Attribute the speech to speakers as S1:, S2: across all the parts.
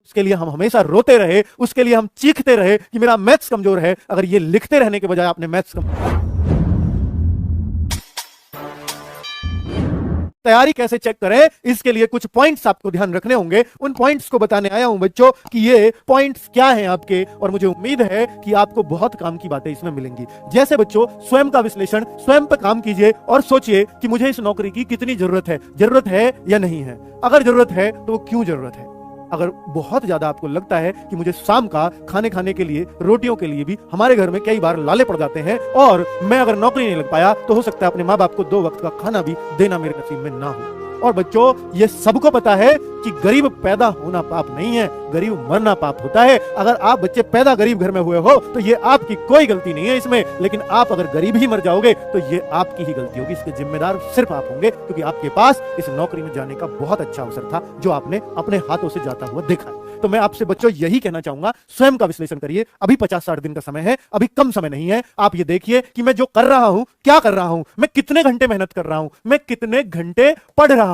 S1: उसके लिए हम हमेशा रोते रहे, उसके लिए हम चीखते रहे कि मेरा मैथ्स कमजोर है। अगर ये लिखते रहने के बजाय आपने मैथ्स तैयारी कैसे चेक करें, इसके लिए कुछ पॉइंट्स आपको ध्यान रखने होंगे। उन पॉइंट्स को बताने आया हूं बच्चों कि ये पॉइंट्स क्या हैं आपके, और मुझे उम्मीद है कि आपको बहुत काम की बातें इसमें मिलेंगी। जैसे बच्चों, स्वयं का विश्लेषण, स्वयं पर काम कीजिए और सोचिए कि मुझे इस नौकरी की कितनी जरूरत है या नहीं है। अगर जरूरत है तो क्यों जरूरत है। अगर बहुत ज्यादा आपको लगता है कि मुझे शाम का खाने के लिए, रोटियों के लिए भी हमारे घर में कई बार लाले पड़ जाते हैं, और मैं अगर नौकरी नहीं लग पाया तो हो सकता है अपने माँ बाप को 2 वक्त का खाना भी देना मेरे नसीब में ना हो। और बच्चों, ये सबको पता है कि गरीब पैदा होना पाप नहीं है, गरीब मरना पाप होता है। अगर आप बच्चे पैदा गरीब घर में हुए हो तो ये आपकी कोई गलती नहीं है इसमें, लेकिन आप अगर गरीब ही मर जाओगे तो ये आपकी ही गलती होगी। इसके जिम्मेदार सिर्फ आप होंगे, क्योंकि आपके पास इस नौकरी में जाने का बहुत अच्छा अवसर था जो आपने अपने हाथों से जाता हुआ देखा है। तो मैं आपसे बच्चों यही कहना चाहूंगा, स्वयं का विश्लेषण करिए। अभी 50-60 दिन का समय है, अभी कम समय नहीं है। आप ये देखिए कि मैं जो कर रहा हूं, क्या कर रहा हूं, मैं कितने घंटे मेहनत कर रहा हूं, मैं कितने घंटे पढ़ रहा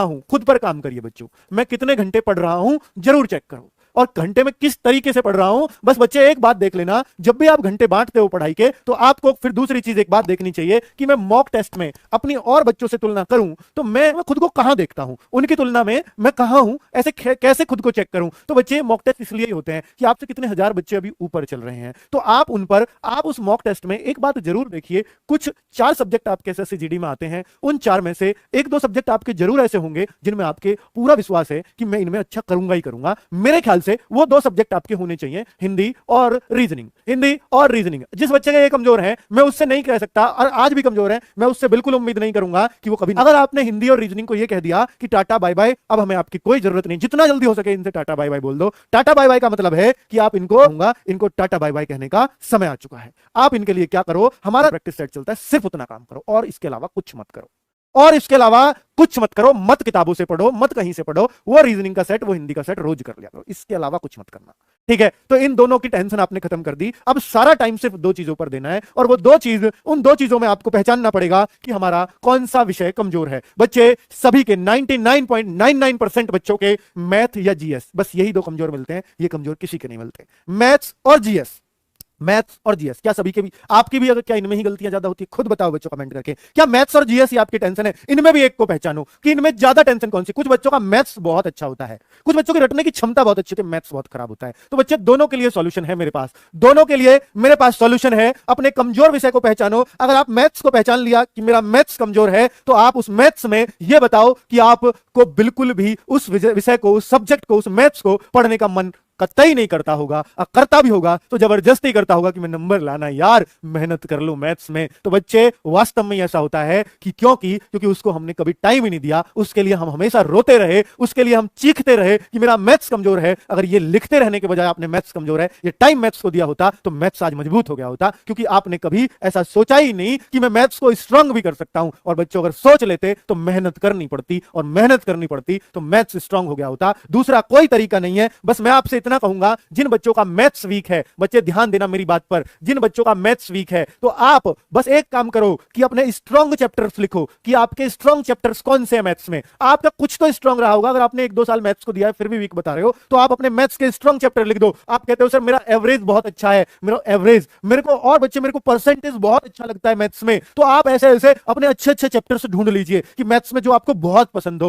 S1: हूं। खुद पर काम करिए बच्चों। मैं कितने घंटे पढ़ रहा हूं जरूर चेक करो, और घंटे में किस तरीके से पढ़ रहा हूं। बस बच्चे एक बात देख लेना, जब भी आप घंटे बांटते हो पढ़ाई के, तो आपको फिर दूसरी चीज एक बात देखनी चाहिए कि मैं मॉक टेस्ट में अपनी और बच्चों से तुलना करूं तो मैं खुद को कहां देखता हूं, उनकी तुलना में मैं कहां हूं, ऐसे कैसे खुद को चेक करूं। तो बच्चे, मॉक टेस्ट इसलिए ही होते हैं कि आपसे कितने हजार बच्चे अभी ऊपर चल रहे हैं, तो आप उस मॉक टेस्ट में एक बात जरूर देखिए, कुछ 4 सब्जेक्ट आपके SSCGD में आते हैं, उन 4 में से 1-2 सब्जेक्ट आपके जरूर ऐसे होंगे जिनमें आपके पूरा विश्वास है कि मैं इनमें अच्छा करूंगा ही करूंगा। मेरे ख्याल से वो 2 सब्जेक्ट आपके होने चाहिए, हिंदी और रीजनिंग। जिस बच्चे का ये कमजोर है, मैं उससे नहीं कह सकता, और आज भी कमजोर है, मैं उससे बिल्कुल उम्मीद नहीं करूंगा कि वो कभी, अगर आपने हिंदी और रीजनिंग को ये कह दिया कि टाटा बाय बाय, अब हमें आपकी कोई जरूरत नहीं, जितना जल्दी हो सके इनसे टाटा बाय बाय बोल दो। टाटा बाय बाय का मतलब है कि आप इनको टाटा बाय बाय कहने का समय आ चुका है। आप इनके लिए क्या करो, हमारा प्रैक्टिस सेट चलता है, सिर्फ उतना काम करो और इसके अलावा कुछ मत करो। मत किताबों से पढ़ो, मत कहीं से पढ़ो, वो रीजनिंग का सेट, वो हिंदी का सेट रोज कर लिया करो, इसके अलावा कुछ मत करना। ठीक है, तो इन दोनों की टेंशन आपने खत्म कर दी। अब सारा टाइम सिर्फ 2 चीजों पर देना है, और वो उन 2 चीजों में आपको पहचानना पड़ेगा कि हमारा कौन सा विषय कमजोर है। बच्चे, सभी के 99.99% बच्चों के मैथ या जीएस, बस यही 2 कमजोर मिलते हैं, ये कमजोर किसी के नहीं मिलते। मैथ्स और जीएस, क्या सभी के भी, आपकी भी, अगर क्या इनमें ही गलतियां ज्यादा होती है, खुद बताओ बच्चों कमेंट करके। क्या मैथ्स और जीएस ही आपकी टेंशन है? इनमें भी एक को पहचानो कि इनमें ज्यादा टेंशन कौन सी। कुछ बच्चों का मैथ्स बहुत अच्छा होता है, कुछ बच्चों की रटने की क्षमता बहुत अच्छी होती है, मैथ्स बहुत खराब होता है। तो बच्चे, दोनों के लिए सॉल्यूशन है मेरे पास, दोनों के लिए मेरे पास सॉल्यूशन है। अपने कमजोर विषय को पहचानो। अगर आप मैथ्स को पहचान लिया कि मेरा मैथ्स कमजोर है, तो आप उस मैथ्स में यह बताओ कि आपको बिल्कुल भी उस विषय को, उस सब्जेक्ट को, उस मैथ्स को पढ़ने का मन कतई नहीं करता होगा, और करता भी होगा तो जबरदस्ती करता होगा कि मैं नंबर लाना यार, मेहनत कर लो मैथ्स में। तो बच्चे, वास्तव में ऐसा होता है कि क्योंकि उसको हमने कभी टाइम ही नहीं दिया, उसके लिए हम हमेशा रोते रहे, उसके लिए हम चीखते रहे कि मेरा मैथ्स कमजोर है। अगर ये लिखते रहने के बजाय आपने मैथ्स कमजोर है, ये टाइम मैथ्स को दिया होता तो मैथ्स आज मजबूत हो गया होता, क्योंकि आपने कभी ऐसा सोचा ही नहीं कि मैं मैथ्स को स्ट्रांग भी कर सकता हूं। और बच्चों, अगर सोच लेते तो मेहनत करनी पड़ती, और मेहनत करनी पड़ती तो मैथ्स स्ट्रांग हो गया होता। दूसरा कोई तरीका नहीं है। बस मैं आपसे इतना कहूंगा, जिन बच्चों का मैथ्स वीक है, बच्चे ध्यान देना मेरी बात पर, जिन बच्चों का मैथ्स वीक है, तो आप बस एक काम करो कि अपने स्ट्रांग चैप्टर्स लिखो कि आपके स्ट्रांग चैप्टर्स कौन से हैं मैथ्स में। आपका कुछ तो स्ट्रांग रहा होगा। अगर आपने 1-2 साल मैथ्स को दिया है फिर भी वीक बता रहे हो, तो आप अपने मैथ्स के स्ट्रांग चैप्टर लिख दो। आप कहते हो सर मेरा एवरेज बहुत अच्छा है, मेरे को परसेंटेज बहुत अच्छा लगता है मैथ्स में, तो आप ऐसे अपने अच्छे चैप्टर्स ढूंढ लीजिए कि मैथ्स में जो आपको बहुत पसंद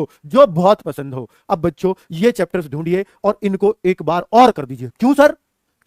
S1: हो। अब बच्चों, ये चैप्टर्स ढूंढिए और इनको एक बार और कर दीजिए। क्यों सर,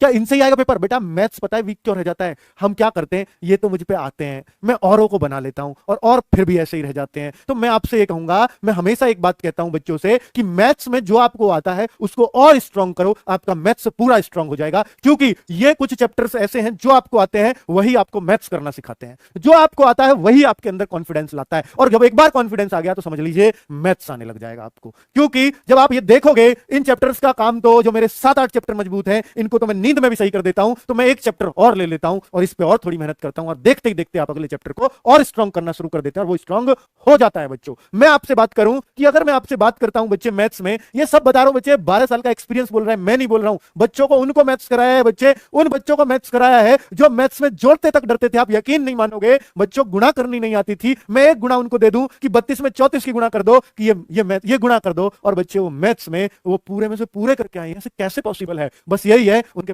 S1: क्या इनसे ही आएगा पेपर? बेटा, मैथ्स पता है वीक क्यों रह जाता है? हम क्या करते हैं, ये तो मुझ पे आते हैं, मैं औरों को बना लेता हूं, और फिर भी ऐसे ही रह जाते हैं। तो मैं आपसे ये कहूंगा, मैं हमेशा एक बात कहता हूं बच्चों से कि मैथ्स में जो आपको आता है उसको और स्ट्रांग करो, आपका मैथ्स पूरा स्ट्रांग हो जाएगा। क्योंकि ये कुछ चैप्टर्स ऐसे हैं जो आपको आते हैं वही आपको मैथ्स करना सिखाते हैं, जो आपको आता है वही आपके अंदर कॉन्फिडेंस लाता है, और जब एक बार कॉन्फिडेंस आ गया तो समझ लीजिए मैथ्स आने लग जाएगा आपको। क्योंकि जब आप ये देखोगे, इन चैप्टर्स का काम, तो जो मेरे 7-8 चैप्टर मजबूत हैं, इनको तो मैं नींद में भी सही कर देता हूं तो मैं एक चैप्टर और ले लेता हूं और इस पे और थोड़ी मेहनत करता हूं और देखते ही देखते आप अगले चैप्टर को और स्ट्रांग करना शुरू कर देते हैं और वो स्ट्रांग हो जाता है। बच्चों मैं आपसे बात करूं कि अगर मैं आपसे बात करता हूं बच्चे मैथ्स में, ये सब बता रहा हूं बच्चे 12 साल का एक्सपीरियंस बोल रहे हैं, मैं नहीं बोल रहा हूं, बच्चों को उनको मैथ्स कराया है बच्चे, उन बच्चों को मैथ्स कराया है जो मैथ्स में जोड़ते तक डरते थे। आप यकीन नहीं मानोगे, बच्चों गुणा करनी नहीं आती थी, मैं एक गुणा उनको दे दूं कि 32 में 34 की गुणा कर दो कि ये गुणा कर दो और बच्चे वो मैथ्स में वो पूरे में से पूरे करके आए। ऐसे कैसे पॉसिबल है? बस यही है उनके।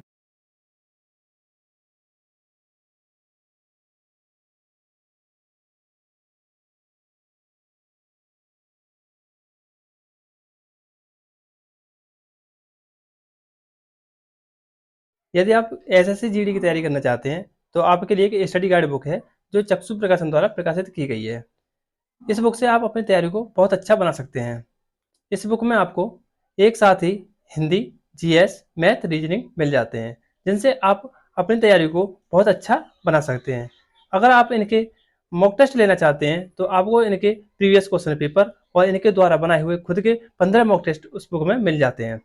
S2: यदि आप एसएससी जीडी की तैयारी करना चाहते हैं तो आपके लिए एक स्टडी गाइड बुक है जो चक्षु प्रकाशन द्वारा प्रकाशित की गई है। इस बुक से आप अपनी तैयारी को बहुत अच्छा बना सकते हैं। इस बुक में आपको एक साथ ही हिंदी, जीएस, मैथ, रीजनिंग मिल जाते हैं जिनसे आप अपनी तैयारी को बहुत अच्छा बना सकते हैं। अगर आप इनके मॉक टेस्ट लेना चाहते हैं तो आपको इनके प्रीवियस क्वेश्चन पेपर और इनके द्वारा बनाए हुए खुद के 15 मॉक टेस्ट उस बुक में मिल जाते हैं।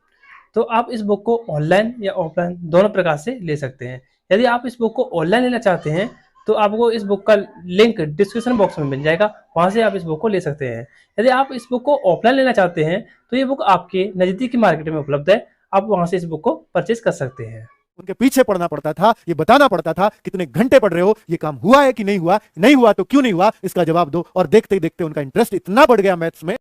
S2: तो आप इस बुक को ऑनलाइन या ऑफलाइन दोनों प्रकार से ले सकते हैं। यदि आप इस बुक को ऑनलाइन लेना चाहते हैं तो आपको इस बुक का लिंक डिस्क्रिप्शन बॉक्स में मिल जाएगा, वहाँ से आप इस बुक को ले सकते हैं। यदि आप इस बुक को ऑफलाइन लेना चाहते हैं तो ये बुक आपके नज़दीकी मार्केट में उपलब्ध है, आप वहाँ से इस बुक को परचेज कर सकते हैं।
S1: उनके पीछे पढ़ना पड़ता था, ये बताना पड़ता था कितने घंटे पढ़ रहे हो, ये काम हुआ है कि नहीं हुआ, नहीं हुआ तो क्यों नहीं हुआ, इसका जवाब दो। और देखते ही देखते उनका इंटरेस्ट इतना बढ़ गया मैथ्स में